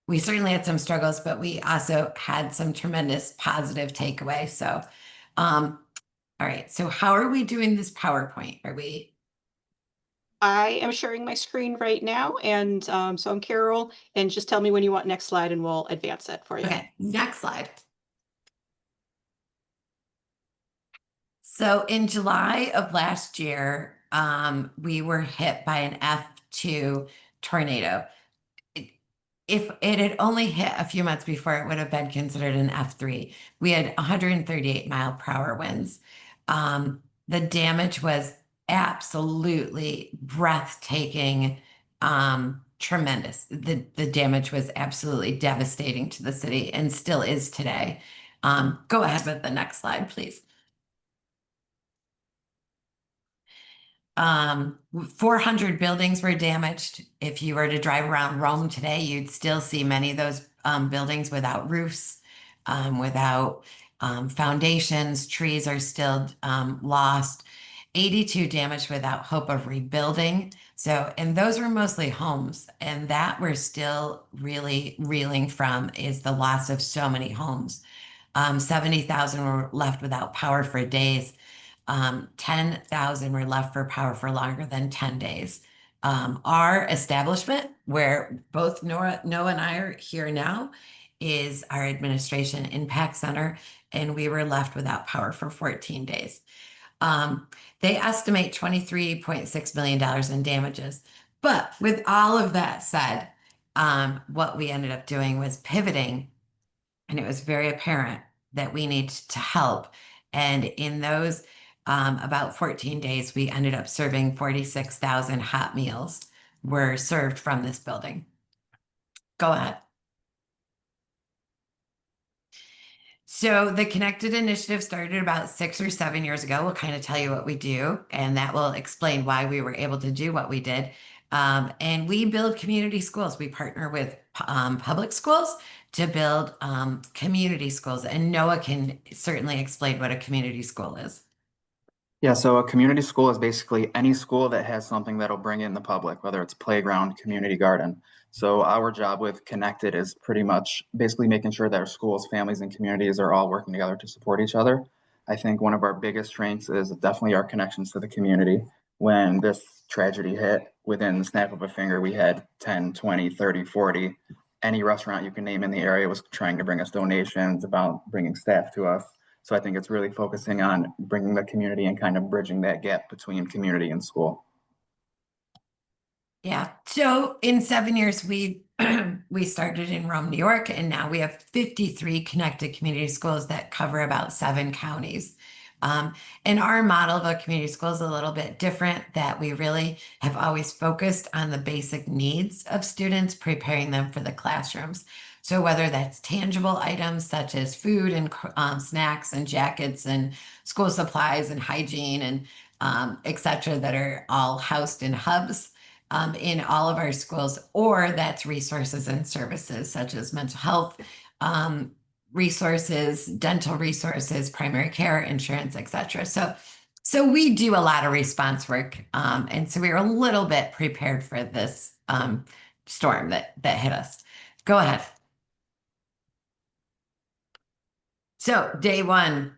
we certainly had some struggles, but we also had some tremendous positive takeaway. So, all right. So how are we doing this PowerPoint? Are we I am sharing my screen right now, and so I'm Carol, and just tell me when you want next slide and we'll advance it for you. okay? Next slide. So in July of last year, we were hit by an F2 tornado. If it had only hit a few months before, it would have been considered an F3. We had 138-mile-per-hour winds. The damage was absolutely breathtaking, tremendous. The damage was absolutely devastating to the city and still is today. Go ahead with the next slide, please. 400 buildings were damaged. If you were to drive around Rome today, you'd still see many of those buildings without roofs, without foundations. Trees are still lost. 82 damaged without hope of rebuilding. So, and those were mostly homes, and that we're still really reeling from is the loss of so many homes. 70,000 were left without power for days. 10,000 were left for power for longer than 10 days. Our establishment, where both Noah and I are here now, is our administration impact center, and we were left without power for 14 days. They estimate $23.6 million in damages. But with all of that said, what we ended up doing was pivoting, and it was very apparent that we needed to help. And in those about 14 days, we ended up serving 46,000 hot meals were served from this building. Go ahead. So the Connected Initiative started about 6 or 7 years ago. We'll kind of tell you what we do, and that will explain why we were able to do what we did. And we build community schools. We partner with public schools to build community schools. And Noah can certainly explain what a community school is. Yeah, so a community school is basically any school that has something that'll bring in the public, whether it's playground, community garden. So our job with Connected is pretty much basically making sure that our schools, families, and communities are all working together to support each other. I think one of our biggest strengths is definitely our connections to the community. When this tragedy hit, within the snap of a finger, we had 10, 20, 30, 40. Any restaurant you can name in the area was trying to bring us donations, about bringing staff to us. So I think it's really focusing on bringing the community and kind of bridging that gap between community and school. Yeah. So in 7 years, we we started in Rome, New York, and now we have 53 connected community schools that cover about 7 counties. And our model of a community school is a little bit different, that we really have always focused on the basic needs of students, preparing them for the classrooms. So whether that's tangible items such as food and snacks and jackets and school supplies and hygiene and et cetera, that are all housed in hubs in all of our schools, or that's resources and services such as mental health resources, dental resources, primary care, insurance, et cetera. So we do a lot of response work, and so we were a little bit prepared for this storm that hit us. Go ahead. So day one,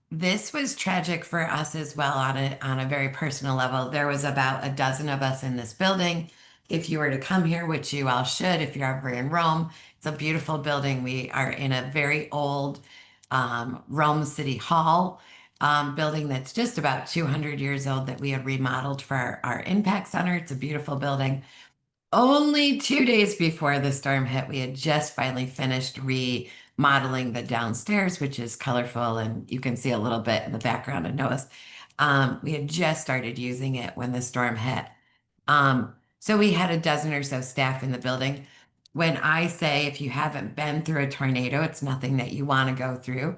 this was tragic for us as well on a very personal level. There was about a dozen of us in this building. If you were to come here, which you all should, if you're ever in Rome, it's a beautiful building. We are in a very old Rome City Hall building that's just about 200 years old, that we had remodeled for our impact center. It's a beautiful building. Only 2 days before the storm hit, we had just finally finished remodeling the downstairs, which is colorful, and you can see a little bit in the background of Noah's. We had just started using it when the storm hit. So we had a dozen or so staff in the building. When I say if you haven't been through a tornado, it's nothing that you want to go through.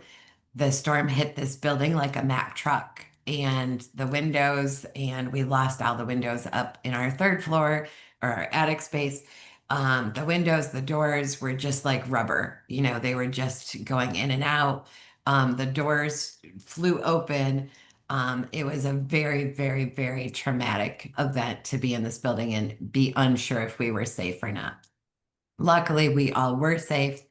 The storm hit this building like a Mack truck, and the windows, and we lost all the windows up in our third floor or our attic space. The windows, the doors were just like rubber, they were just going in and out. The doors flew open. It was a very, very, very traumatic event to be in this building and be unsure if we were safe or not. Luckily, we all were safe.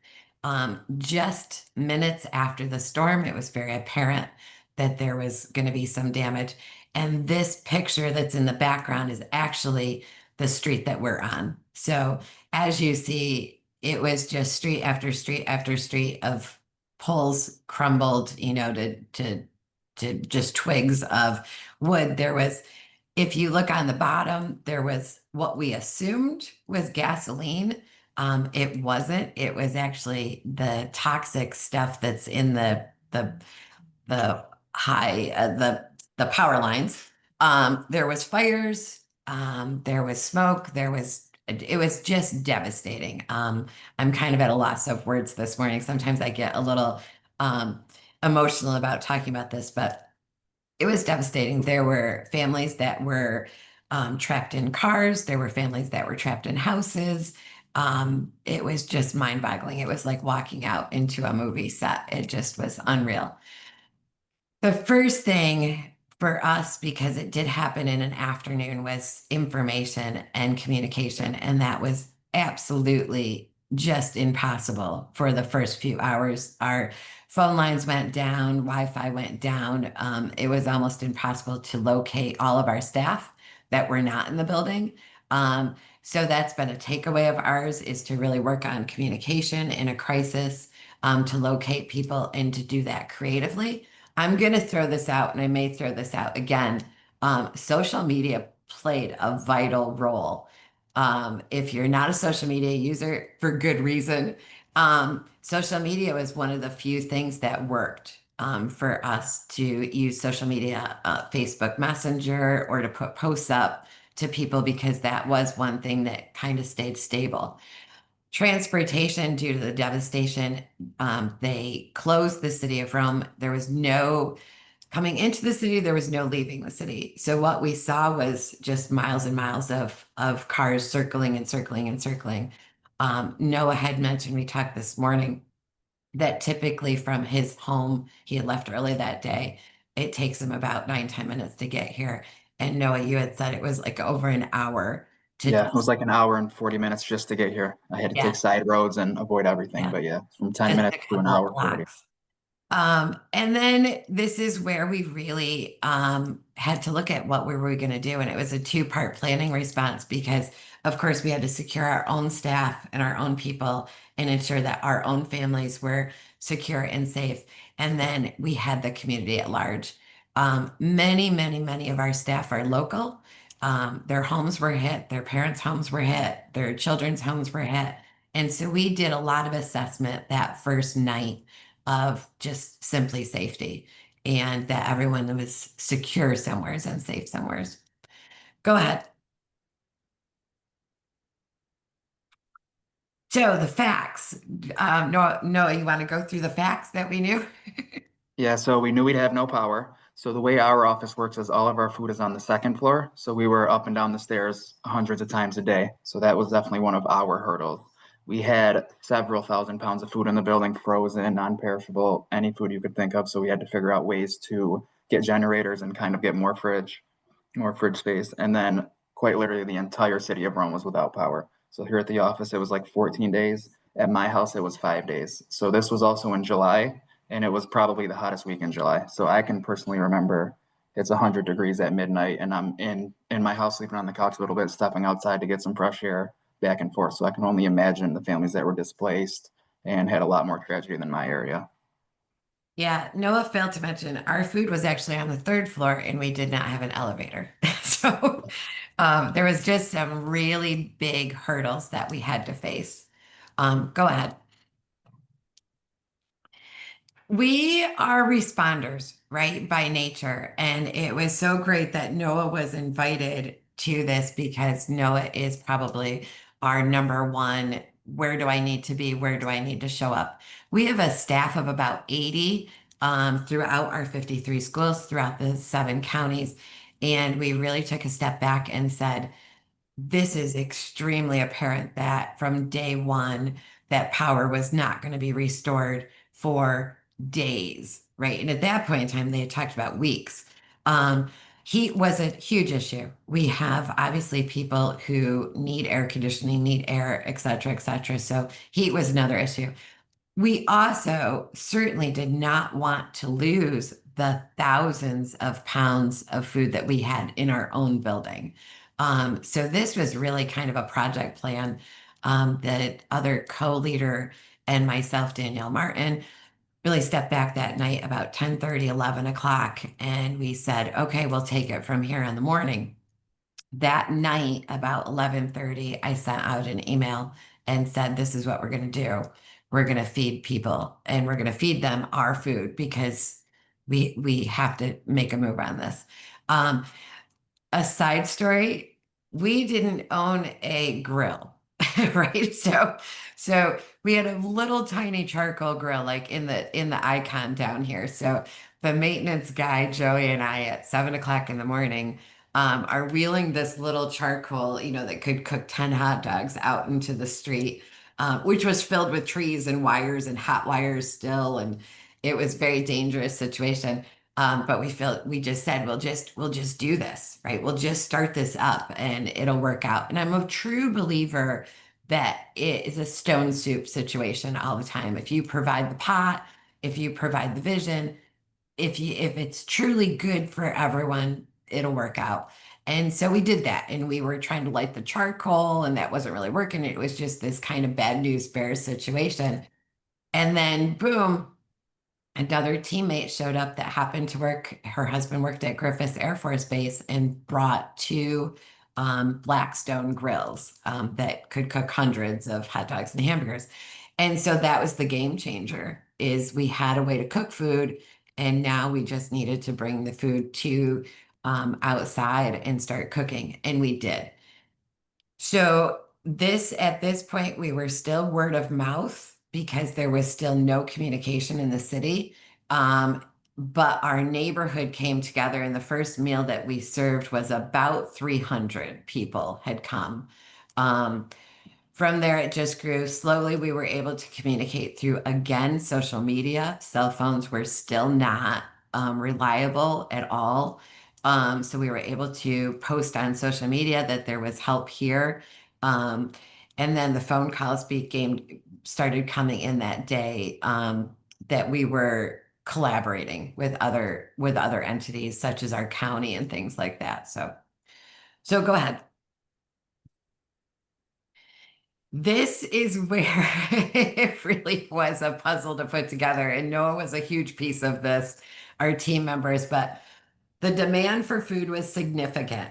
Just minutes after the storm, it was very apparent that there was going to be some damage. And this picture that's in the background is actually the street that we're on. So as you see, it was just street after street after street of poles crumbled, to just twigs of wood. There was, if you look on the bottom, there was what we assumed was gasoline. It wasn't. It was actually the toxic stuff that's in the high the power lines. There was fires. There was smoke. It was just devastating. I'm kind of at a loss of words this morning. Sometimes I get a little emotional about talking about this, but it was devastating. There were families that were trapped in cars. There were families that were trapped in houses. It was just mind-boggling. It was like walking out into a movie set. It just was unreal. The first thing for us, because it did happen in an afternoon, was information and communication. And that was absolutely just impossible for the first few hours. Our phone lines went down, Wi-Fi went down. It was almost impossible to locate all of our staff that were not in the building. So that's been a takeaway of ours, is to really work on communication in a crisis, to locate people and to do that creatively. I'm going to throw this out, and I may throw this out again. Social media played a vital role. If you're not a social media user, for good reason, social media was one of the few things that worked for us to use social media, Facebook Messenger, or to put posts up to people, because that was one thing that kind of stayed stable. Transportation, due to the devastation, they closed the city of Rome. There was no coming into the city, there was no leaving the city. So what we saw was just miles and miles of cars circling and circling and circling. Noah had mentioned, we talked this morning, that typically from his home, he had left early that day. It takes him about 9, 10 minutes to get here. And Noah, you had said it was like over an hour to Yeah, it was just, like an hour and 40 minutes just to get here. I had to take yeah, side roads and avoid everything, yeah, but yeah, from 10 just a minutes to an couple of hour 40. blocks. And then this is where we really had to look at what we were going to do. And it was a two-part planning response, because, of course, we had to secure our own staff and our own people and ensure that our own families were secure and safe. And then we had the community at large. Many, many, many of our staff are local. Their homes were hit, their parents' homes were hit, their children's homes were hit. And so we did a lot of assessment that first night of just simply safety, and that everyone was secure somewheres and safe somewheres. Go ahead. So the facts. No, you want to go through the facts that we knew? Yeah, so we knew we'd have no power. So the way our office works is all of our food is on the second floor. So we were up and down the stairs hundreds of times a day. So that was definitely one of our hurdles. We had several thousand pounds of food in the building, frozen, non-perishable, any food you could think of. So we had to figure out ways to get generators and kind of get more fridge space. And then quite literally the entire city of Rome was without power. So here at the office, it was like 14 days. At my house, it was 5 days. So this was also in July, and it was probably the hottest week in July. So I can personally remember it's 100 degrees at midnight, and I'm in my house sleeping on the couch a little bit, stepping outside to get some fresh air back and forth. So I can only imagine the families that were displaced and had a lot more tragedy than my area. Yeah, Noah failed to mention our food was actually on the third floor, and we did not have an elevator. So there was just some really big hurdles that we had to face. Go ahead. We are responders, right, by nature. And it was so great that Noah was invited to this, because Noah is probably our number one. Where do I need to be? Where do I need to show up? We have a staff of about 80 throughout our 53 schools, throughout the 7 counties. And we really took a step back and said, this is extremely apparent that from day one, that power was not going to be restored for days, right? And at that point in time, they had talked about weeks. Heat was a huge issue. We have obviously people who need air conditioning, need air, et cetera, et cetera. So heat was another issue. We also certainly did not want to lose the thousands of pounds of food that we had in our own building. So this was really kind of a project plan that other co-leader and myself, Danielle Martin, really stepped back that night about 10:30, 11 o'clock, and we said, okay, we'll take it from here in the morning. That night, about 11:30, I sent out an email and said, this is what we're going to do. We're going to feed people and we're going to feed them our food because we have to make a move on this. Um, a side story, we didn't own a grill, right? So we had a little tiny charcoal grill like in the icon down here. So the maintenance guy, Joey, and I at 7 o'clock in the morning are wheeling this little charcoal, that could cook 10 hot dogs out into the street, which was filled with trees and wires and hot wires still. And it was a very dangerous situation. But we just said we'll just do this, right? We'll just start this up and it'll work out. And I'm a true believer that it is a stone soup situation all the time. If you provide the pot, if you provide the vision, if it's truly good for everyone, it'll work out. And so we did that, and we were trying to light the charcoal, and that wasn't really working. It was just this kind of bad news bears situation. And then boom, another teammate showed up that happened to work. Her husband worked at Griffiths Air Force Base and brought two Blackstone grills that could cook hundreds of hot dogs and hamburgers. And so that was the game changer, is we had a way to cook food, and now we just needed to bring the food to outside and start cooking, and we did. So at this point, we were still word of mouth because there was still no communication in the city. Um, but our neighborhood came together, and the first meal that we served was about 300 people had come. Um, from there, it just grew. Slowly, we were able to communicate through, again, social media. Cell phones were still not reliable at all. So we were able to post on social media that there was help here. Um, and then the phone calls started coming in that day, that we were collaborating with other entities such as our county and things like that. So go ahead. This is where it really was a puzzle to put together, and Noah was a huge piece of this, our team members, but the demand for food was significant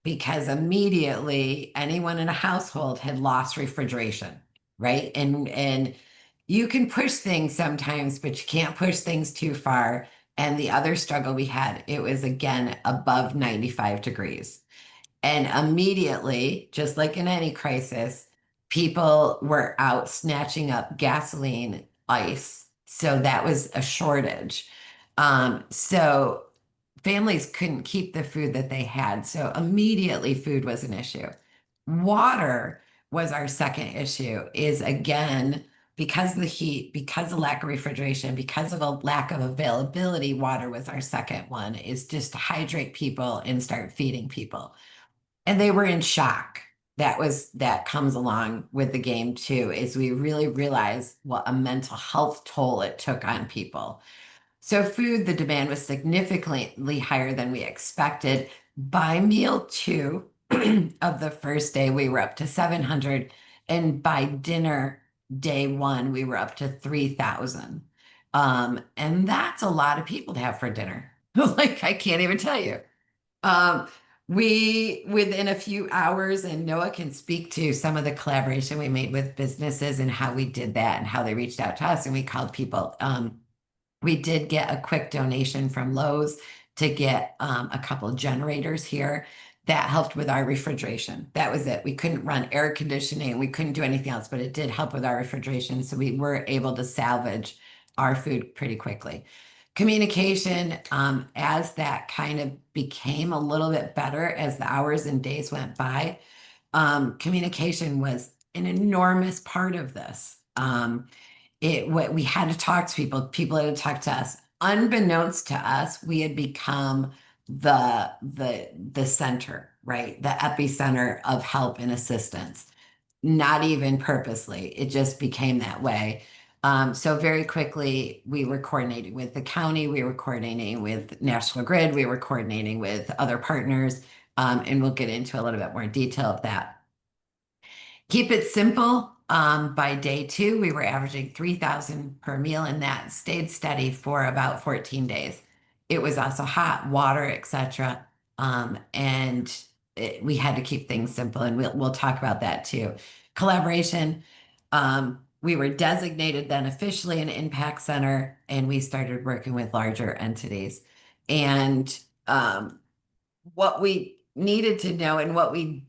because immediately anyone in a household had lost refrigeration, right? And you can push things sometimes, but you can't push things too far. And the other struggle we had, it was again above 95 degrees. And immediately, just like in any crisis, people were out snatching up gasoline, ice. So that was a shortage. So families couldn't keep the food that they had. So immediately, food was an issue. Water was our second issue, is again, because of the heat, because of lack of refrigeration, because of a lack of availability, water was our second one, is just to hydrate people and start feeding people. And they were in shock. That comes along with the game too, is we really realized what a mental health toll it took on people. So food, the demand was significantly higher than we expected. By meal two of the first day, we were up to 700, and by dinner day one, we were up to 3,000. And that's a lot of people to have for dinner. Like, I can't even tell you. Um, we, within a few hours, and Noah can speak to some of the collaboration we made with businesses and how we did that and how they reached out to us and we called people. We did get a quick donation from Lowe's to get a couple of generators here that helped with our refrigeration. That was it. We couldn't run air conditioning. We couldn't do anything else, but it did help with our refrigeration. So we were able to salvage our food pretty quickly. Communication, as that kind of became a little bit better as the hours and days went by, communication was an enormous part of this. We had to talk to people. People had to talk to us. Unbeknownst to us, we had become the center, right? The epicenter of help and assistance, not even purposely. It just became that way. So very quickly, we were coordinating with the county, we were coordinating with National Grid, we were coordinating with other partners, and we'll get into a little bit more detail of that. Keep it simple. By day 2, we were averaging 3,000 per meal, and that stayed steady for about 14 days. It was also hot, water, etc. And we had to keep things simple, and we'll talk about that too. Collaboration. We were designated then officially an impact center, and we started working with larger entities. And what we needed to know and what we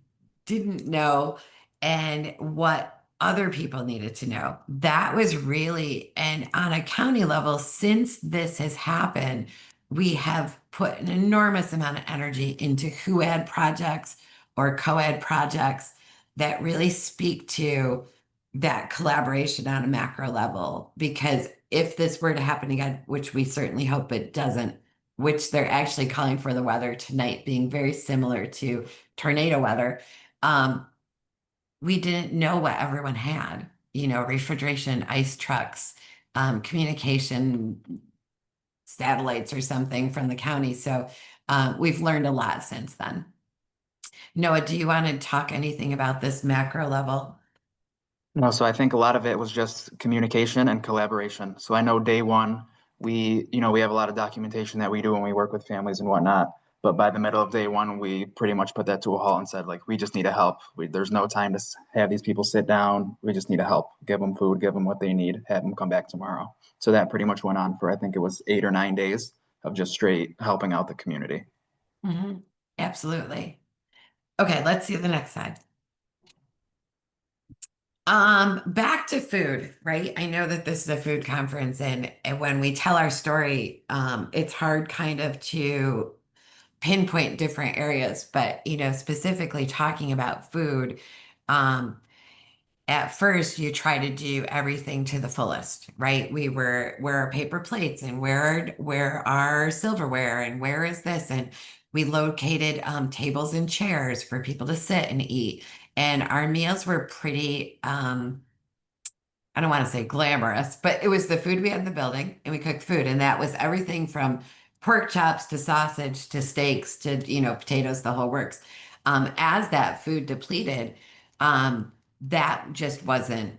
didn't know and what other people needed to know. That was really, and on a county level, since this has happened, we have put an enormous amount of energy into who-ed projects or co-ed projects that really speak to that collaboration on a macro level. Because if this were to happen again, which we certainly hope it doesn't, which they're actually calling for the weather tonight being very similar to tornado weather. We didn't know what everyone had, refrigeration, ice trucks, communication satellites or something from the county. So we've learned a lot since then. Noah, do you want to talk anything about this macro level? No, so I think a lot of it was just communication and collaboration. So I know day 1, we have a lot of documentation that we do when we work with families and whatnot. But by the middle of day 1, we pretty much put that to a halt and said, like, we just need to help. There's no time to have these people sit down. We just need to help. Give them food, give them what they need, have them come back tomorrow. So that pretty much went on for, I think it was 8 or 9 days of just straight helping out the community. Mm-hmm. Absolutely. Okay, let's see the next slide. Back to food, right? I know that this is a food conference, and when we tell our story, it's hard kind of to pinpoint different areas, but specifically talking about food, um, at first you try to do everything to the fullest, right? Where are paper plates, and where are silverware, and where is this? And we located tables and chairs for people to sit and eat. And our meals were pretty I don't want to say glamorous, but it was the food we had in the building, and we cooked food. And that was everything from pork chops to sausage to steaks to, potatoes, the whole works. As that food depleted, that just wasn't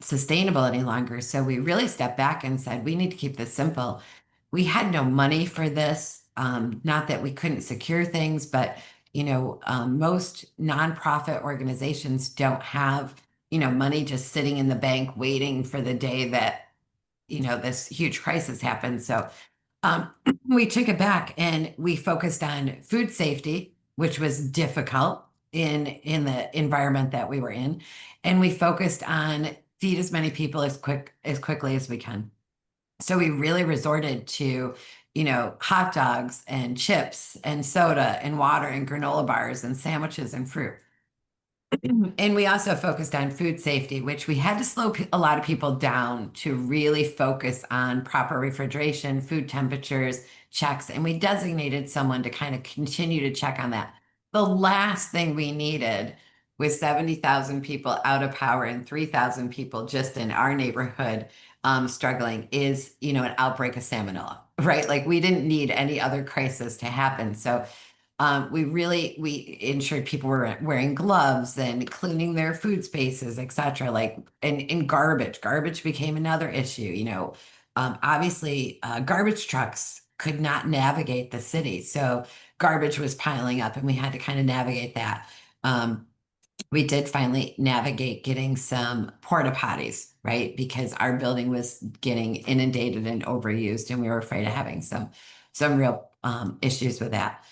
sustainable any longer. So we really stepped back and said, we need to keep this simple. We had no money for this. Not that we couldn't secure things, but most nonprofit organizations don't have money just sitting in the bank waiting for the day that, this huge crisis happens. So um, we took it back and we focused on food safety, which was difficult in the environment that we were in. And we focused on feed as many people as quickly as we can. So we really resorted to, hot dogs and chips and soda and water and granola bars and sandwiches and fruit. And we also focused on food safety, which we had to slow a lot of people down to really focus on proper refrigeration, food temperatures, checks, and we designated someone to kind of continue to check on that. The last thing we needed with 70,000 people out of power and 3,000 people just in our neighborhood struggling is, an outbreak of salmonella, right? Like we didn't need any other crisis to happen. So we ensured people were wearing gloves and cleaning their food spaces, etc. Like and garbage became another issue. Obviously, garbage trucks could not navigate the city, so garbage was piling up, and we had to kind of navigate that. We did finally navigate getting some porta potties, right? Because our building was getting inundated and overused, and we were afraid of having some real issues with that.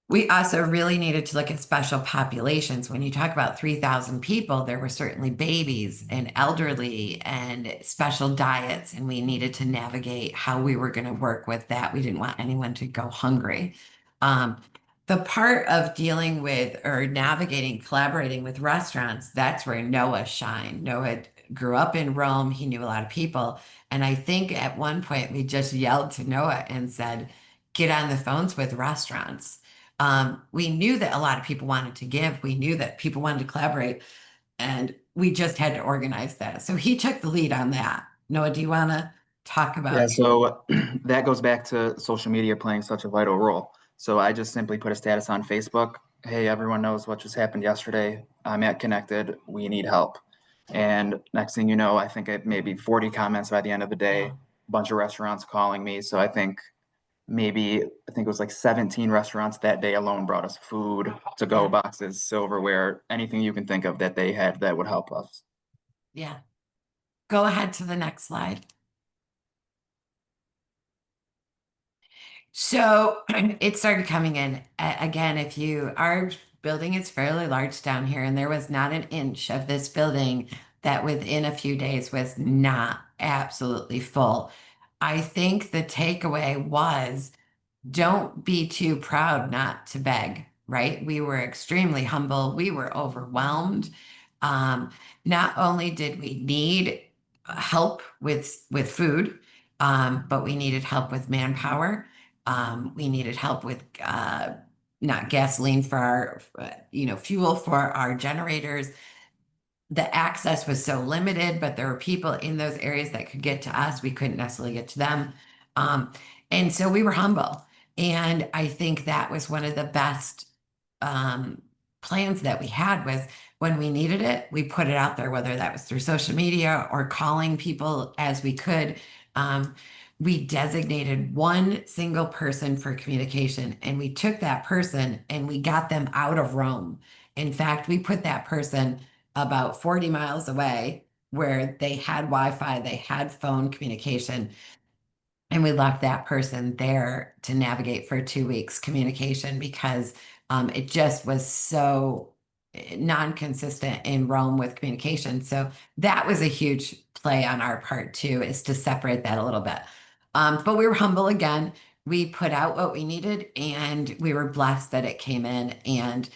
We also really needed to look at special populations. When you talk about 3,000 people, there were certainly babies and elderly and special diets, and we needed to navigate how we were going to work with that. We didn't want anyone to go hungry. The part of dealing with or navigating, collaborating with restaurants, that's where Noah shined. Noah grew up in Rome. He knew a lot of people. And I think at one point we just yelled to Noah and said, get on the phones with restaurants. We knew that a lot of people wanted to give. We knew that people wanted to collaborate, and we just had to organize that. So he took the lead on that. Noah, do you want to talk Yeah, about? so that goes back to social media playing such a vital role. So I just simply put a status on Facebook. Hey, everyone knows what just happened yesterday. I'm at Connected. We need help. And next thing you know, I think it maybe 40 comments by the end of the day, Yeah. a bunch of restaurants calling me. So I think it was like 17 restaurants that day alone brought us food, to-go Yeah. boxes, silverware, anything you can think of that they had that would help us. Yeah. Go ahead to the next slide. So it started coming in. Again, if you, our building is fairly large down here, and there was not an inch of this building that within a few days was not absolutely full. I think the takeaway was, don't be too proud not to beg, right? We were extremely humble. We were overwhelmed. Um, Not only did we need help with food, but we needed help with manpower. We needed help with not gasoline for our, fuel for our generators. The access was so limited, but there were people in those areas that could get to us. We couldn't necessarily get to them. Um, and so we were humble. And I think that was one of the best um, plans that we had was when we needed it, we put it out there, whether that was through social media or calling people as we could. Um, we designated one single person for communication, and we took that person and we got them out of Rome. In fact, we put that person about 40 miles away where they had Wi-Fi, they had phone communication, and we left that person there to navigate for 2 weeks communication because it just was so non-consistent in Rome with communication. So that was a huge play on our part too, is to separate that a little bit. But we were humble again. We put out what we needed, and we were blessed that it came in. And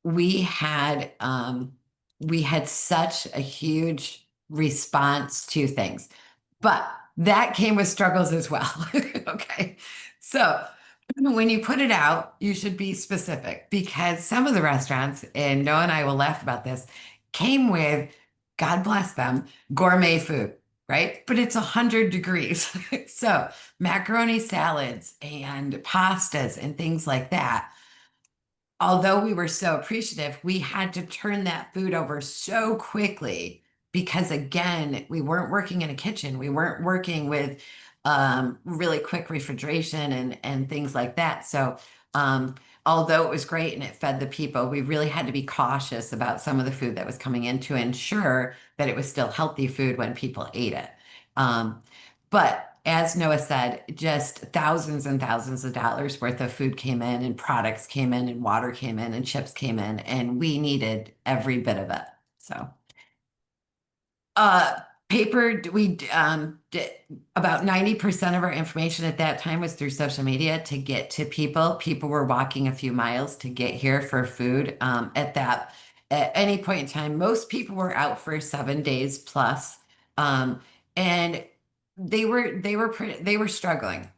we had we had such a huge response to things, but that came with struggles as well. Okay, so when you put it out, you should be specific, because some of the restaurants, and Noah and I will laugh about this, came with, God bless them, gourmet food, right? But it's 100 degrees. So macaroni salads and pastas and things like that, although we were so appreciative, we had to turn that food over so quickly because, again, we weren't working in a kitchen. We weren't working with really quick refrigeration and things like that. So, although it was great and it fed the people, we really had to be cautious about some of the food that was coming in to ensure that it was still healthy food when people ate it. But as Noah said, just thousands and thousands of dollars worth of food came in, and products came in, and water came in, and chips came in, and we needed every bit of it. So, uh, paper, we did about 90% of our information at that time was through social media to get to people. People were walking a few miles to get here for food. At any point in time, most people were out for 7 days plus. And they were struggling.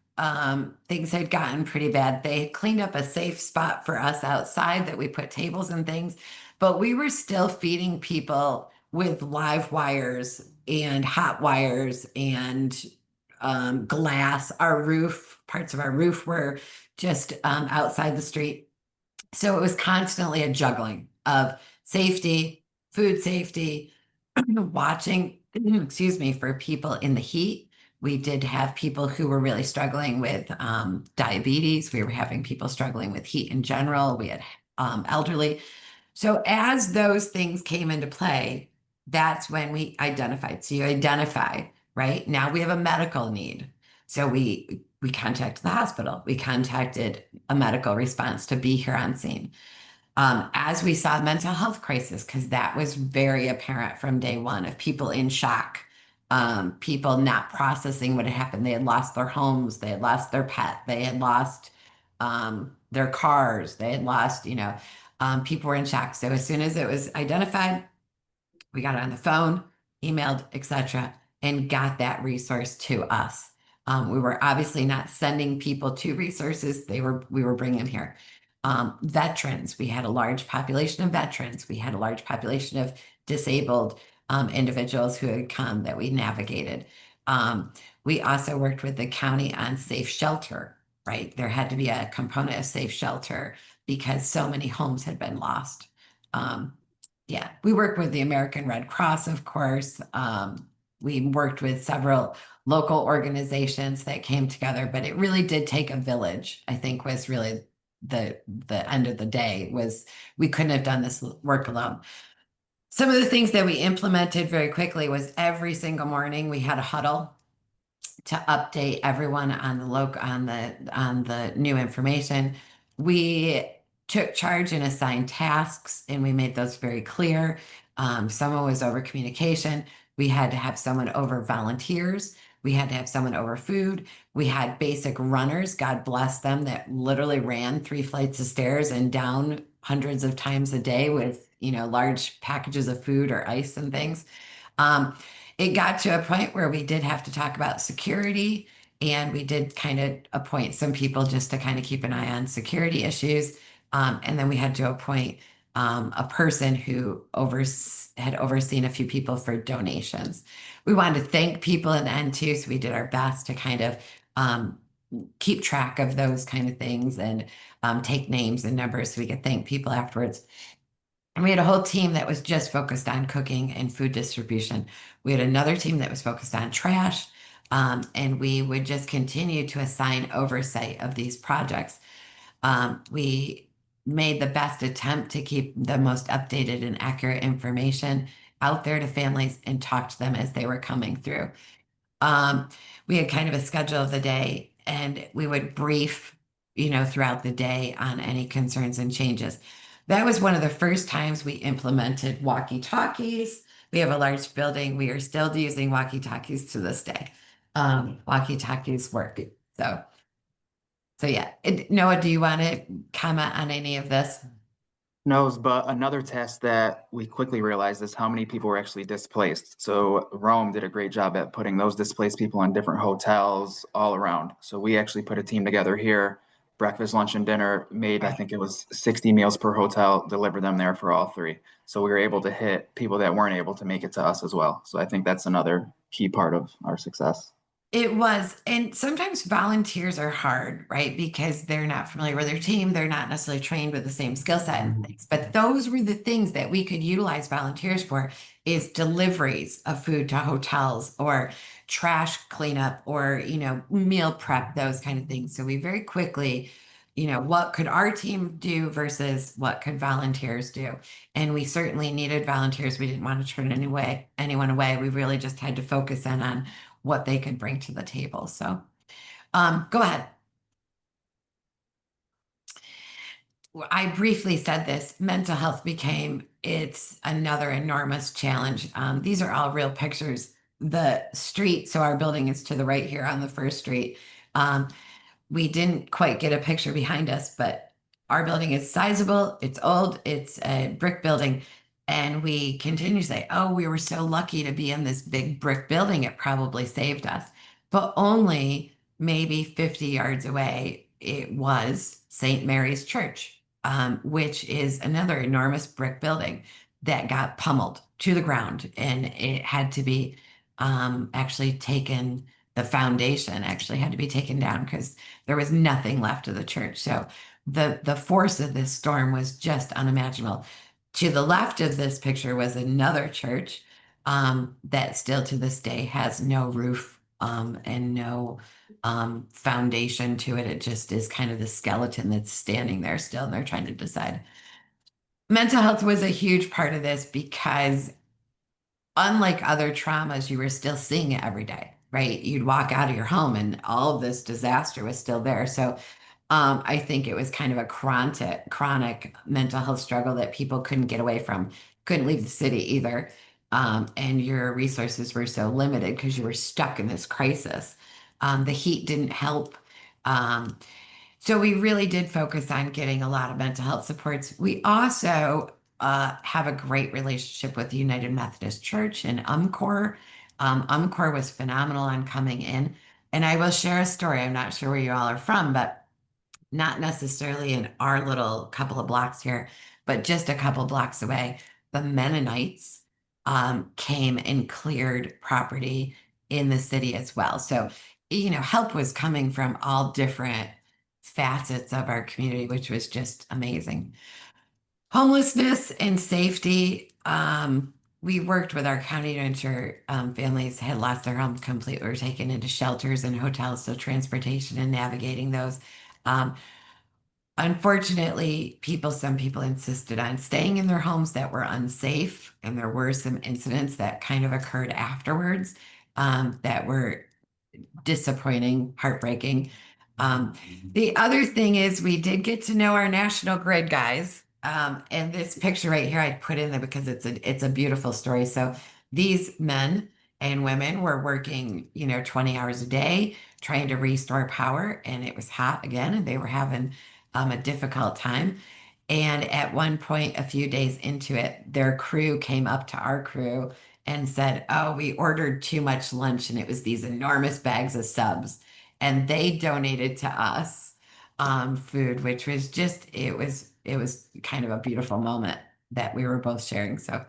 Things had gotten pretty bad. They had cleaned up a safe spot for us outside that we put tables and things, but we were still feeding people with live wires and hot wires and glass. Our roof, parts of our roof were just outside the street. So it was constantly a juggling of safety, food safety, watching, excuse me, for people in the heat. We did have people who were really struggling with diabetes. We were having people struggling with heat in general. We had elderly. So as those things came into play, that's when we identified. So you identify, right? Now we have a medical need. So we contacted the hospital. We contacted a medical response to be here on scene. As we saw mental health crisis, because that was very apparent from day one of people in shock, people not processing what had happened. They had lost their homes, they had lost their pet, they had lost their cars, they had lost, people were in shock. So as soon as it was identified, we got on the phone, emailed, etc., and got that resource to us. We were obviously not sending people to resources. We were bringing here. Veterans, we had a large population of veterans. We had a large population of disabled individuals who had come that we navigated. We also worked with the county on safe shelter, right? There had to be a component of safe shelter because so many homes had been lost. Um, yeah, we work with the American Red Cross, of course. We worked with several local organizations that came together, but it really did take a village, I think was really the end of the day was we couldn't have done this work alone. Some of the things that we implemented very quickly was every single morning we had a huddle to update everyone on the new information. We took charge and assigned tasks, and we made those very clear. Someone was over communication. We had to have someone over volunteers. We had to have someone over food. We had basic runners, God bless them, that literally ran 3 flights of stairs and down hundreds of times a day with, large packages of food or ice and things. Um, it got to a point where we did have to talk about security, and we did kind of appoint some people just to kind of keep an eye on security issues. And then we had to appoint a person who had overseen a few people for donations. We wanted to thank people in the end too, so we did our best to kind of keep track of those kind of things and take names and numbers so we could thank people afterwards. And we had a whole team that was just focused on cooking and food distribution. We had another team that was focused on trash. And we would just continue to assign oversight of these projects. We made the best attempt to keep the most updated and accurate information out there to families and talk to them as they were coming through. Um, we had kind of a schedule of the day, and we would brief, throughout the day on any concerns and changes. That was one of the first times we implemented walkie-talkies. We have a large building. We are still using walkie-talkies to this day. Walkie-talkies work. So yeah. Noah, do you want to comment on any of this? knows, but another test that we quickly realized is how many people were actually displaced. So Rome did a great job at putting those displaced people in different hotels all around. So we actually put a team together here, breakfast, lunch, and dinner, made, I think it was 60 meals per hotel, delivered them there for all three. So we were able to hit people that weren't able to make it to us as well. So I think that's another key part of our success. It was. And sometimes volunteers are hard, right? Because they're not familiar with their team. They're not necessarily trained with the same skill set and things. But those were the things that we could utilize volunteers for is deliveries of food to hotels or trash cleanup or, meal prep, those kind of things. So we very quickly, what could our team do versus what could volunteers do? And we certainly needed volunteers. We didn't want to turn anyone away. We really just had to focus in on what they could bring to the table. So, go ahead. I briefly said this, mental health it's another enormous challenge. These are all real pictures. The street, so our building is to the right here on the first street. Um, we didn't quite get a picture behind us, but our building is sizable, it's old, it's a brick building. And we continue to say, oh, we were so lucky to be in this big brick building, it probably saved us. But only maybe 50 yards away, it was St. Mary's Church, which is another enormous brick building that got pummeled to the ground. And it had to be actually taken, the foundation actually had to be taken down because there was nothing left of the church. So the force of this storm was just unimaginable. To the left of this picture was another church that still to this day has no roof and no foundation to it. It just is kind of the skeleton that's standing there still, and they're trying to decide. Mental health was a huge part of this because unlike other traumas, you were still seeing it every day, right? You'd walk out of your home and all of this disaster was still there. So I think it was kind of a chronic mental health struggle that people couldn't get away from, couldn't leave the city either. And your resources were so limited because you were stuck in this crisis. The heat didn't help. So we really did focus on getting a lot of mental health supports. We also have a great relationship with the United Methodist Church and UMCOR. UMCOR was phenomenal on coming in And I will share a story. I'm not sure where you all are from, but not necessarily in our little couple of blocks here, but just a couple blocks away, the Mennonites came and cleared property in the city as well. So, help was coming from all different facets of our community, which was just amazing. Homelessness and safety. We worked with our county to ensure families had lost their home completely, were taken into shelters and hotels, so transportation and navigating those. Um, Unfortunately, some people insisted on staying in their homes that were unsafe, and there were some incidents that kind of occurred afterwards that were disappointing, heartbreaking. The other thing is we did get to know our National Grid guys. And this picture right here I put in there because it's a beautiful story. So these men and women were working, 20 hours a day trying to restore power, and it was hot again, and they were having a difficult time. And at one point, a few days into it, their crew came up to our crew and said, "Oh, we ordered too much lunch, and it was these enormous bags of subs." And they donated to us food, which was it was kind of a beautiful moment that we were both sharing. So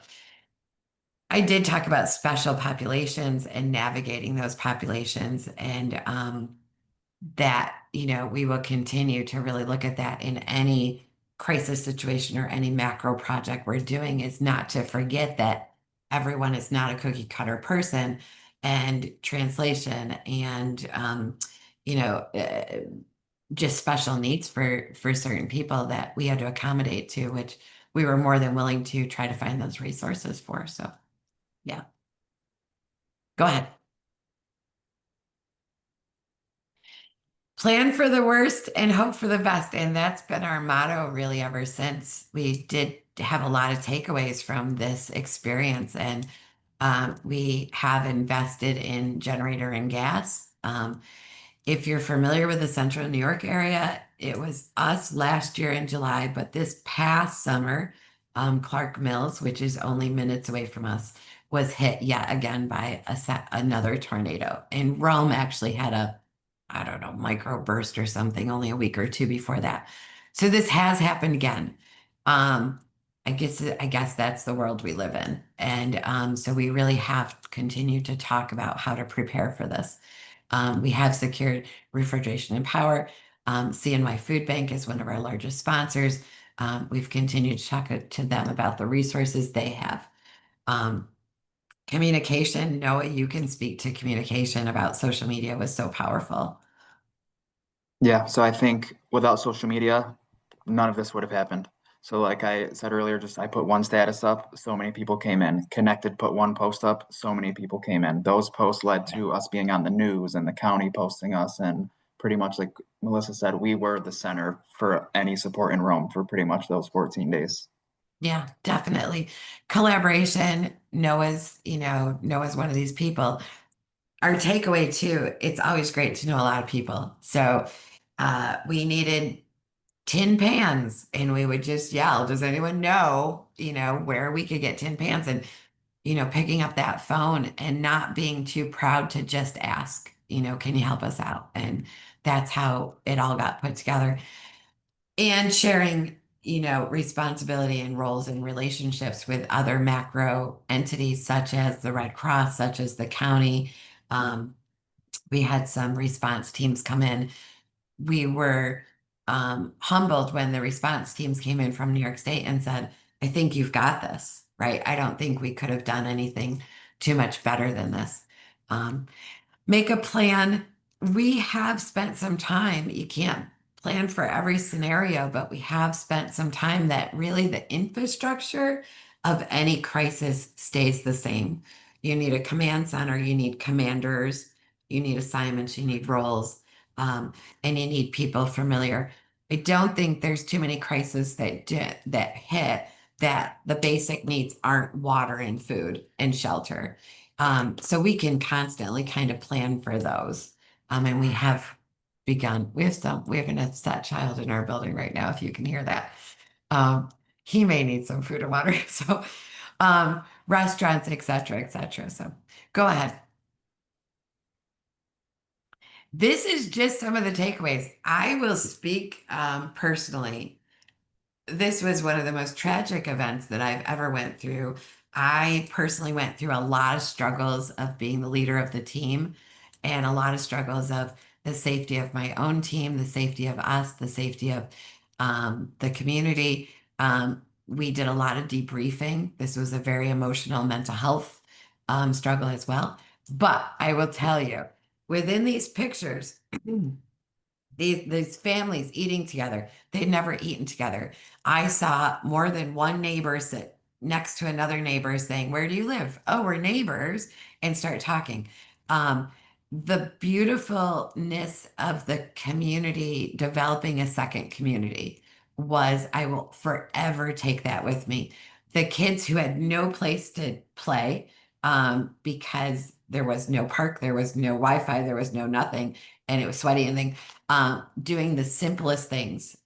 I did talk about special populations and navigating those populations, and that, we will continue to really look at that in any crisis situation or any macro project we're doing, is not to forget that everyone is not a cookie cutter person, and translation and, you know, uh, just special needs for certain people that we had to accommodate to, which we were more than willing to try to find those resources for. So, yeah, go ahead. Plan for the worst and hope for the best. And that's been our motto really ever since. We did have a lot of takeaways from this experience, and we have invested in generator and gas. If you're familiar with the central New York area, it was us last year in July, but this past summer, Clark Mills, which is only minutes away from us, was hit yet again by another tornado. And Rome actually had I don't know, microburst or something only a week or two before that. So this has happened again. Um, I guess that's the world we live in. And so we really have continued to talk about how to prepare for this. We have secured refrigeration and power. CNY Food Bank is one of our largest sponsors. We've continued to talk to them about the resources they have. Um, Communication, Noah, you can speak to communication about social media was so powerful. Yeah, so I think without social media, none of this would have happened. So like I said earlier, just I put one status up, so many people came in. Connected put one post up, so many people came in. Those posts led to us being on the news and the county posting us, and pretty much like Melissa said, we were the center for any support in Rome for pretty much those 14 days. Yeah, definitely. Collaboration. Noah's one of these people. Our takeaway too, it's always great to know a lot of people. So we needed tin pans, and we would just yell, "Does anyone know, where we could get tin pans?" And, picking up that phone and not being too proud to just ask, "Can you help us out?" And that's how it all got put together. And sharing, responsibility and roles and relationships with other macro entities, such as the Red Cross, such as the county. Um, we had some response teams come in. We were humbled when the response teams came in from New York State and said, "I think you've got this," right? I don't think we could have done anything too much better than this. Um, Make a plan. We have spent some time. You can't plan for every scenario, but we have spent some time that really the infrastructure of any crisis stays the same. You need a command center, you need commanders, you need assignments, you need roles, and you need people familiar. I don't think there's too many crises that hit that the basic needs aren't water and food and shelter. So we can constantly kind of plan for those. And we have begun. We have an upset child in our building right now, if you can hear that. Um, he may need some food and water. So, restaurants, et cetera, et cetera. So go ahead. This is just some of the takeaways. I will speak personally. This was one of the most tragic events that I've ever went through. I personally went through a lot of struggles of being the leader of the team and a lot of struggles of the safety of my own team, the safety of us, the safety of the community. We did a lot of debriefing. This was a very emotional mental health struggle as well. But I will tell you, within these pictures, these families eating together, they'd never eaten together. I saw more than one neighbor sit next to another neighbor saying, "Where do you live?" "Oh, we're neighbors," and start talking. um, the beautifulness of the community developing a second community was, I will forever take that with me. The kids who had no place to play, because there was no park, there was no Wi-Fi, there was no nothing, and it was sweaty and things, doing the simplest things,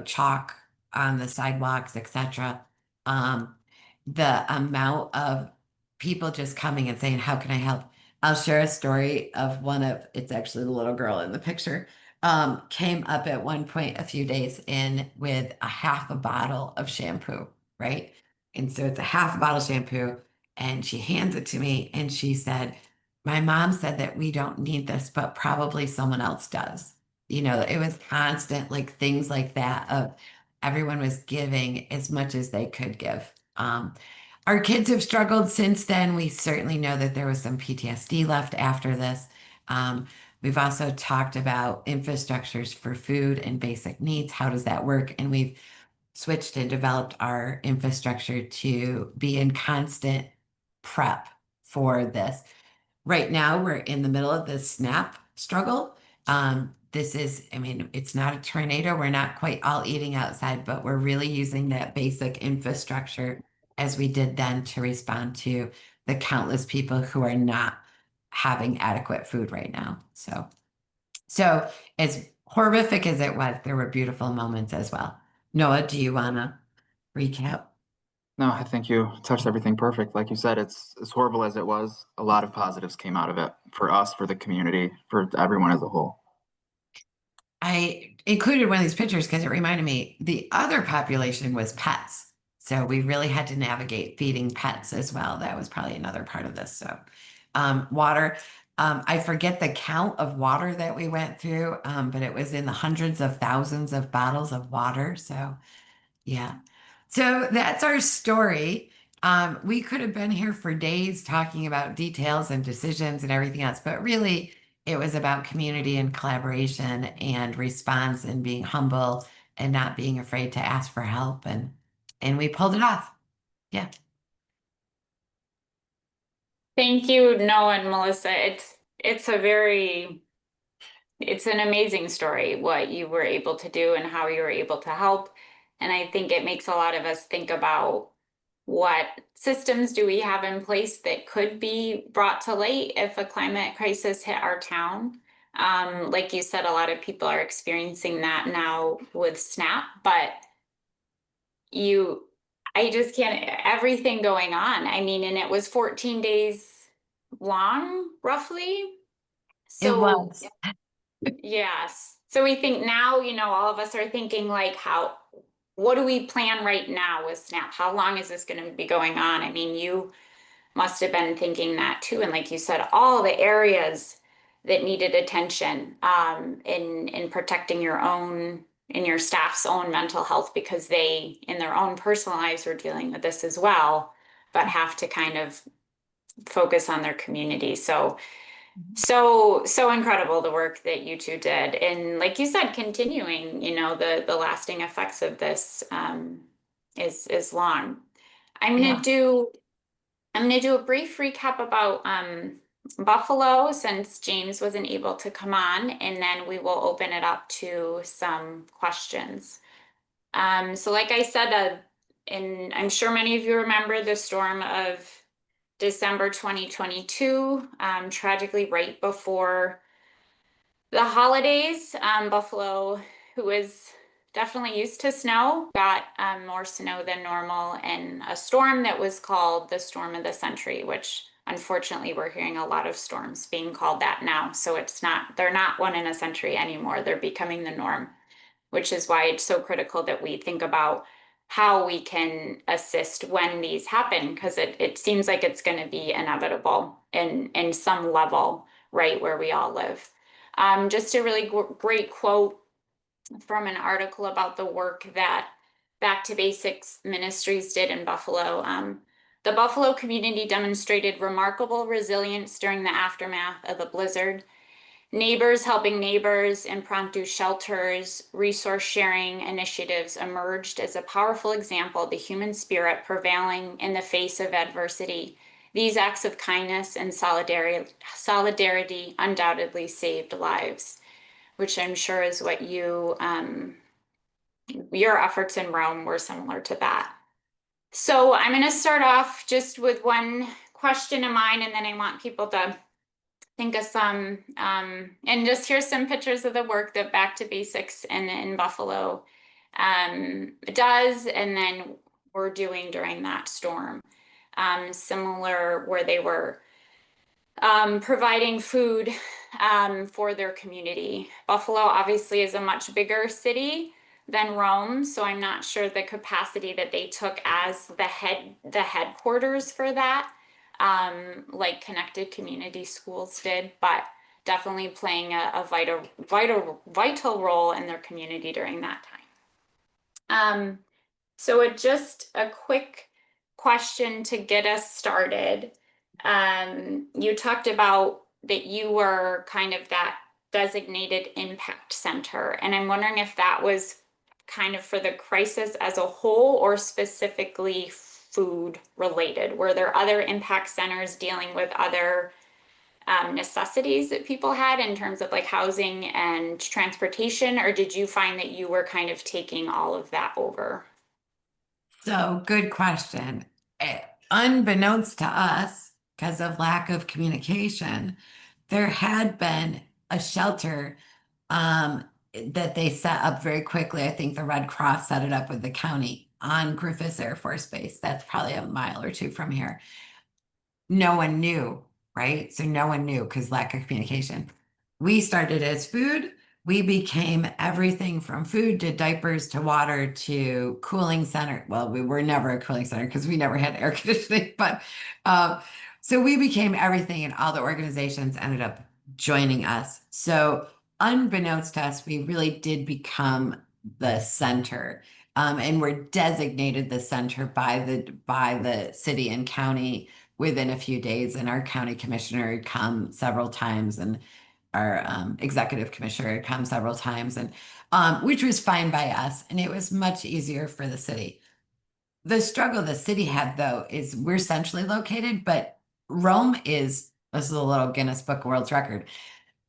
chalk on the sidewalks, etc. Um, the amount of people just coming and saying, "How can I help?" I'll share a story of it's actually the little girl in the picture, came up at one point a few days in with a half a bottle of shampoo, right? And so it's a half a bottle of shampoo, and she hands it to me and she said, "My mom said that we don't need this, but probably someone else does." It was constant, like things like that of everyone was giving as much as they could give. Our kids have struggled since then. We certainly know that there was some PTSD left after this. Um, we've also talked about infrastructures for food and basic needs. How does that work? And we've switched and developed our infrastructure to be in constant prep for this. Right now, we're in the middle of the SNAP struggle. This is, I mean, it's not a tornado. We're not quite all eating outside, but we're really using that basic infrastructure as we did then to respond to the countless people who are not having adequate food right now. So as horrific as it was, there were beautiful moments as well. Noah, do you want to recap? No, I think you touched everything perfect. Like you said, it's as horrible as it was. A lot of positives came out of it for us, for the community, for everyone as a whole. I included one of these pictures because it reminded me the other population was pets. So we really had to navigate feeding pets as well. That was probably another part of this. So, water. I forget the count of water that we went through, but it was in the hundreds of thousands of bottles of water. So, yeah. So that's our story. We could have been here for days talking about details and decisions and everything else, but really it was about community and collaboration and response and being humble and not being afraid to ask for help, and we pulled it off. Yeah. Thank you, Noah and Melissa. It's an amazing story, what you were able to do and how you were able to help. And I think it makes a lot of us think about what systems do we have in place that could be brought to light if a climate crisis hit our town. Like you said, a lot of people are experiencing that now with SNAP, but I just can't, everything going on. I mean, and it was 14 days long, roughly. It So, was. yes. So we think now, all of us are thinking like, what do we plan right now with SNAP? How long is this going to be going on? I mean, you must have been thinking that too. And like you said, all the areas that needed attention, in protecting your own and your staff's own mental health, because they, in their own personal lives, are dealing with this as well, but have to kind of focus on their community. So incredible the work that you two did. And like you said, continuing, the lasting effects of this, is long. I'm gonna Yeah. do a brief recap about Buffalo, since James wasn't able to come on, and then we will open it up to some questions. So like I said, and I'm sure many of you remember the storm of December 2022, tragically right before the holidays. Buffalo, who is definitely used to snow, got more snow than normal, and a storm that was called the storm of the century, which unfortunately, we're hearing a lot of storms being called that now. So they're not one in a century anymore. They're becoming the norm, which is why it's so critical that we think about how we can assist when these happen, because it seems like it's going to be inevitable in some level, right where we all live. Just a really great quote from an article about the work that Back to Basics Ministries did in Buffalo. The Buffalo community demonstrated remarkable resilience during the aftermath of the blizzard. Neighbors helping neighbors, impromptu shelters, resource sharing initiatives emerged as a powerful example of the human spirit prevailing in the face of adversity. These acts of kindness and solidarity undoubtedly saved lives, which I'm sure is what your efforts in Rome were similar to that. So I'm going to start off just with one question in mind, and then I want people to think of some, and just here's some pictures of the work that Back to Basics in Buffalo does, and then we're doing during that storm. Similar where they were providing food for their community. Buffalo obviously is a much bigger city than Rome, so I'm not sure the capacity that they took as the headquarters for that, like connected community schools did, but definitely playing a vital role in their community during that time. So just a quick question to get us started. You talked about that you were kind of that designated impact center, and I'm wondering if that was kind of for the crisis as a whole or specifically food related. Were there other impact centers dealing with other necessities that people had in terms of like housing and transportation, or did you find that you were kind of taking all of that over? So, good question. Unbeknownst to us, because of lack of communication, there had been a shelter that they set up very quickly. I think the Red Cross set it up with the county on Griffiths Air Force Base. That's probably a mile or two from here. No one knew, right? So no one knew because lack of communication. We started as food. We became everything from food to diapers to water to cooling center. Well, we were never a cooling center because we never had air conditioning, but so we became everything, and all the organizations ended up joining us. So unbeknownst to us, we really did become the center. And we're designated the center by the city and county within a few days. And our county commissioner had come several times, and our executive commissioner had come several times, and which was fine by us. And it was much easier for the city. The struggle the city had, though, is we're centrally located, but Rome is, this is a little Guinness Book of World Record.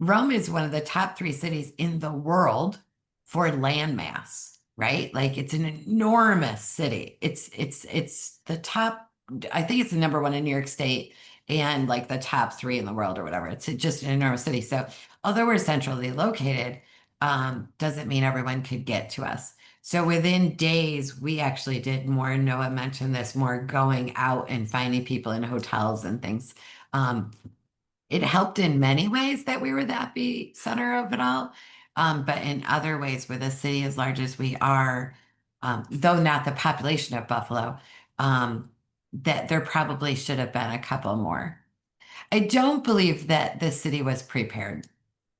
Rome is one of the top 3 cities in the world for landmass, right? Like it's an enormous city. It's the top, I think it's the number 1 in New York State and like the top 3 in the world or whatever. It's just an enormous city. So although we're centrally located, doesn't mean everyone could get to us. So within days, we actually did more, Noah mentioned this, more going out and finding people in hotels and things. It helped in many ways that we were the epicenter of it all. But in other ways, with a city as large as we are, though not the population of Buffalo, that there probably should have been a couple more. I don't believe that the city was prepared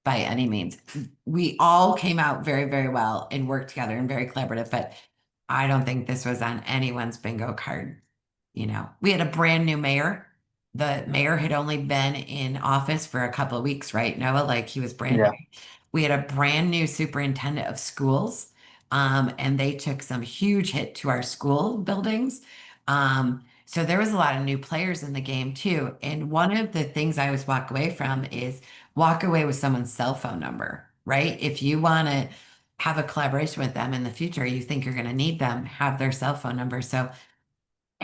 by any means. We all came out very, very well and worked together and very collaborative, but I don't think this was on anyone's bingo card. You know, we had a brand new mayor. The mayor had only been in office for a couple of weeks, right, Noah? Like he was brand new. Yeah. We had a brand new superintendent of schools, and they took some huge hit to our school buildings. So there was a lot of new players in the game too. And one of the things I always walk away from is walk away with someone's cell phone number, right? If you want to have a collaboration with them in the future, you think you're going to need them, have their cell phone number. So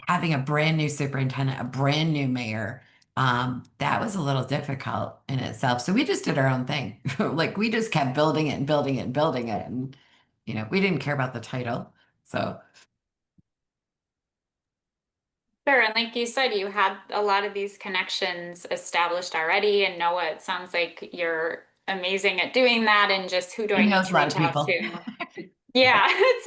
having a brand new superintendent, a brand new mayor, that was a little difficult in itself. So we just did our own thing. Like we just kept building it and building it and building it. And, we didn't care about the title. So Sure, and like you said, you had a lot of these connections established already, and Noah, it sounds like you're amazing at doing that, and just who do He I need knows a to lot of reach out people. to? Yeah, it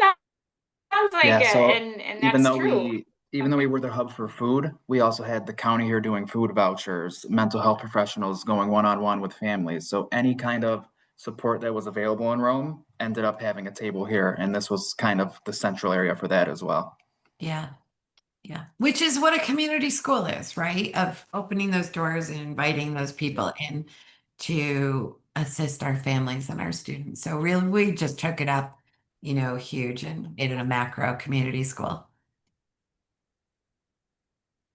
sounds like Yeah, it, so and even that's though true. we were the hub for food, we also had the county here doing food vouchers, mental health professionals going one-on-one with families. So any kind of support that was available in Rome ended up having a table here, and this was kind of the central area for that as well. Yeah. Yeah. Which is what a community school is, right? Of opening those doors and inviting those people in to assist our families and our students. So really, we just took it up, huge and made it a macro community school.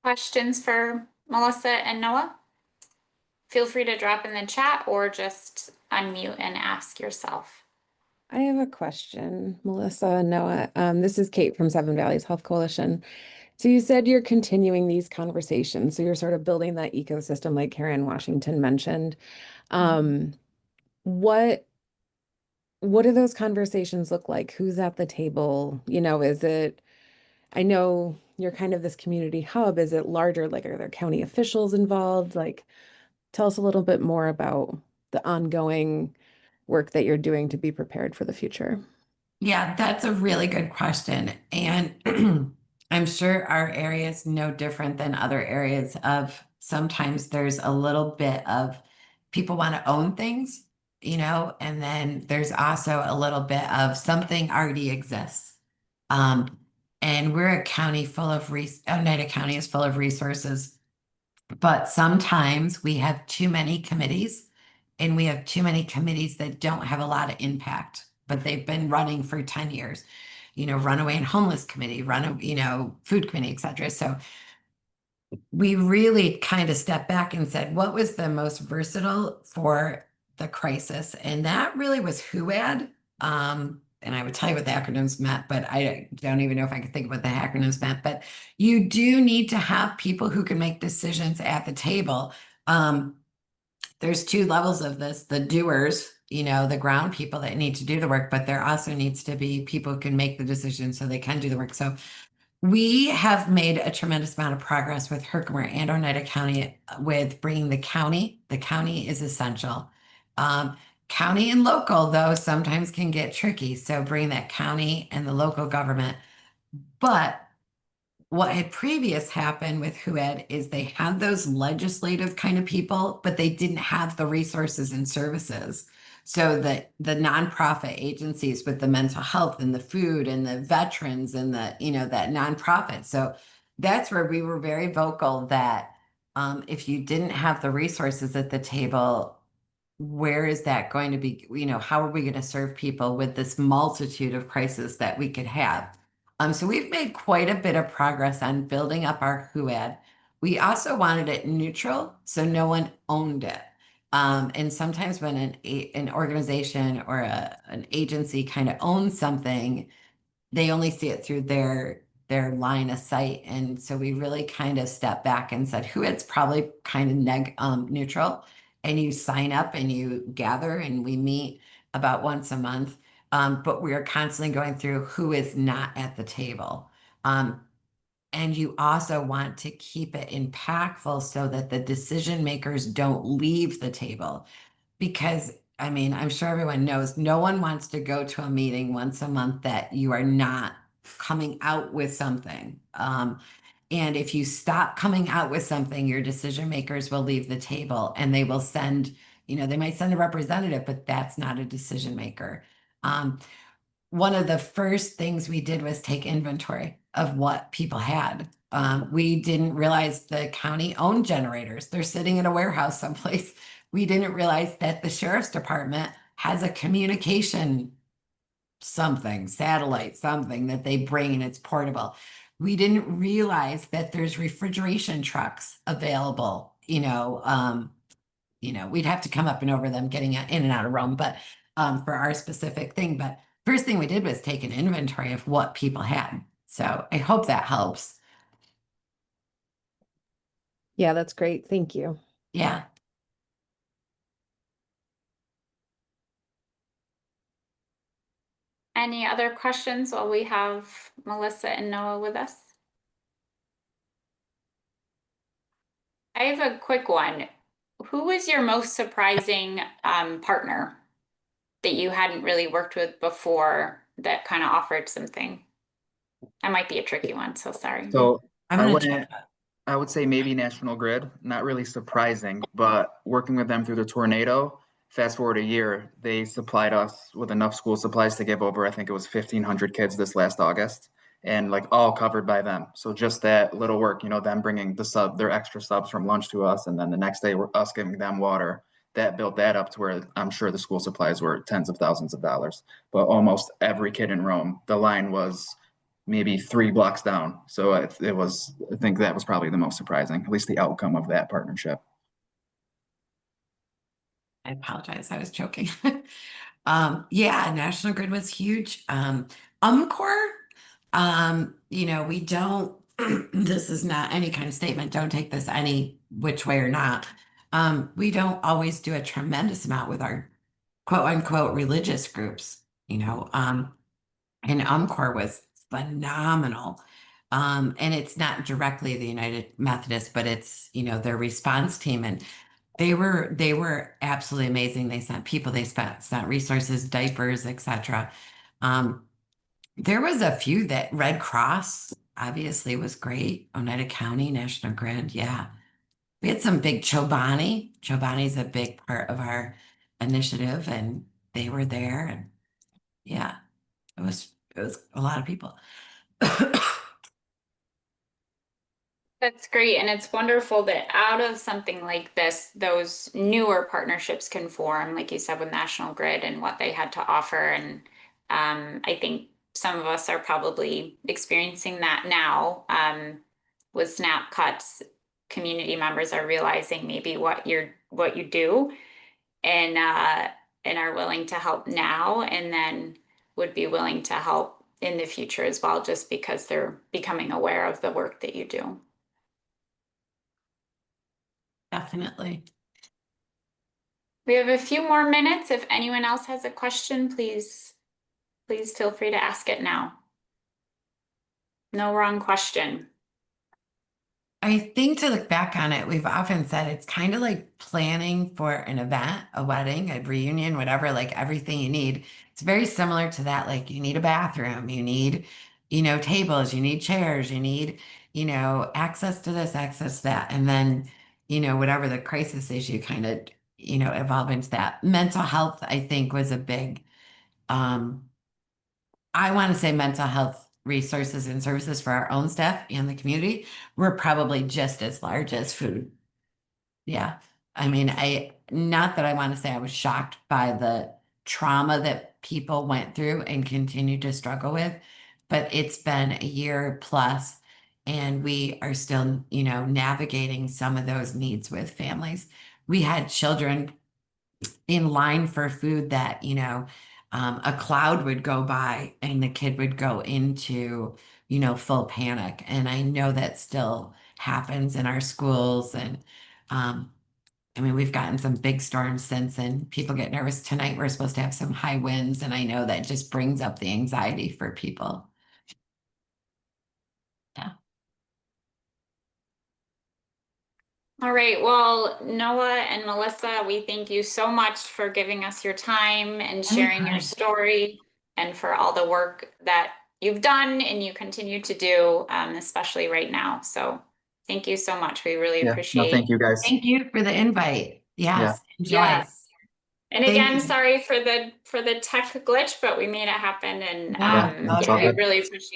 Questions for Melissa and Noah? Feel free to drop in the chat or just unmute and ask yourself. I have a question, Melissa and Noah. This is Kate from Seven Valleys Health Coalition. So you said you're continuing these conversations. So you're sort of building that ecosystem like Karen Washington mentioned. Um, what what do those conversations look like? Who's at the table? Is it, I know you're kind of this community hub. Is it larger? Like, are there county officials involved? Like, tell us a little bit more about the ongoing work that you're doing to be prepared for the future. Yeah, that's a really good question. And I'm sure our area is no different than other areas of sometimes there's a little bit of people want to own things, and then there's also a little bit of something already exists. Um, and we're a county full of Oneida County is full of resources, but sometimes we have too many committees and we have too many committees that don't have a lot of impact, but they've been running for 10 years, runaway and homeless committee, food committee, et cetera. So we really kind of stepped back and said, what was the most versatile for the crisis? And that really was WHOAD. And I would tell you what the acronyms meant, but I don't even know if I could think of what the acronyms meant. But you do need to have people who can make decisions at the table. There's two levels of this, the doers, the ground people that need to do the work, but there also needs to be people who can make the decisions so they can do the work. So we have made a tremendous amount of progress with Herkimer and Oneida County with bringing the county. The county is essential. County and local, though, sometimes can get tricky. So bring that county and the local government. But what had previous happened with WHOED is they had those legislative kind of people, but they didn't have the resources and services. So that the nonprofit agencies with the mental health and the food and the veterans and that nonprofit. So that's where we were very vocal that if you didn't have the resources at the table, where is that going to be? How are we going to serve people with this multitude of crises that we could have? So we've made quite a bit of progress on building up our WHOAD. We also wanted it neutral, so no one owned it. And sometimes when an organization or an agency kind of owns something, they only see it through their line of sight. And so we really kind of stepped back and said, who it's probably kind of neutral. And you sign up and you gather and we meet about once a month. But we are constantly going through who is not at the table. And you also want to keep it impactful so that the decision makers don't leave the table because I mean, I'm sure everyone knows no one wants to go to a meeting once a month that you are not coming out with something. And if you stop coming out with something, your decision makers will leave the table and they will send, they might send a representative, but that's not a decision maker. One of the first things we did was take inventory of what people had. We didn't realize the county owned generators. They're sitting in a warehouse someplace. We didn't realize that the sheriff's department has a communication satellite, something that they bring and it's portable. We didn't realize that there's refrigeration trucks available, we'd have to come up and over them getting in and out of Rome, but for our specific thing. But first thing we did was take an inventory of what people had. So I hope that helps. Yeah, that's great. Thank you. Yeah. Any other questions while we have Melissa and Noah with us? I have a quick one. Who was your most surprising partner that you hadn't really worked with before that kind of offered something? That might be a tricky one, so sorry. So I'm I gonna wouldn't, check. I would say maybe National Grid, not really surprising, but working with them through the tornado, fast forward a year, they supplied us with enough school supplies to give over, I think it was 1,500 kids this last August, and like all covered by them. So just that little work, them bringing their extra subs from lunch to us, and then the next day us giving them water, that built that up to where I'm sure the school supplies were tens of thousands of dollars. But almost every kid in Rome, the line was maybe 3 blocks down. So I think that was probably the most surprising, at least the outcome of that partnership. I apologize, I was choking. Yeah, National Grid was huge. Umcor, we don't, this is not any kind of statement, don't take this any which way or not. We don't always do a tremendous amount with our quote unquote religious groups, and Umcor was phenomenal. And it's not directly the United Methodist, but it's, their response team. And they were absolutely amazing. They sent people, they sent resources, diapers, etc. Um, there was a few that Red Cross obviously was great. Oneida County, National Grid, yeah. We had some big Chobani. Chobani's a big part of our initiative, and they were there. And yeah, it was a lot of people. That's great. And it's wonderful that out of something like this, those newer partnerships can form, like you said, with National Grid and what they had to offer. And I think some of us are probably experiencing that now. With snap cuts, community members are realizing maybe what you do and are willing to help now and then would be willing to help in the future as well, just because they're becoming aware of the work that you do. Definitely. We have a few more minutes. If anyone else has a question, please feel free to ask it now. No wrong question. I think to look back on it, we've often said it's kind of like planning for an event, a wedding, a reunion, whatever, like everything you need. It's very similar to that. Like you need a bathroom, you need, tables, you need chairs, you need, access to this, access to that. And then, whatever the crisis is, you kind of, evolve into that. Mental health, I think, was a big, um, I want to say mental health resources and services for our own staff and the community were probably just as large as food. Yeah. I mean, not that I want to say I was shocked by the trauma that people went through and continue to struggle with, but it's been a year plus and we are still, navigating some of those needs with families. We had children in line for food that, a cloud would go by and the kid would go into, full panic. And I know that still happens in our schools. And I mean, we've gotten some big storms since, and people get nervous. Tonight, we're supposed to have some high winds. And I know that just brings up the anxiety for people. Yeah. All right. Well, Noah and Melissa, we thank you so much for giving us your time and sharing your Anytime. story and for all the work that you've done and you continue to do, especially right now. So thank you so much. We really Yeah. No, appreciate. thank you guys. Thank you for the invite. Yeah. Yes. Enjoy. Yes. And Thank again, you. sorry for the tech glitch, but we made it happen and No, Yeah, no, it's yeah, all we good. really appreciate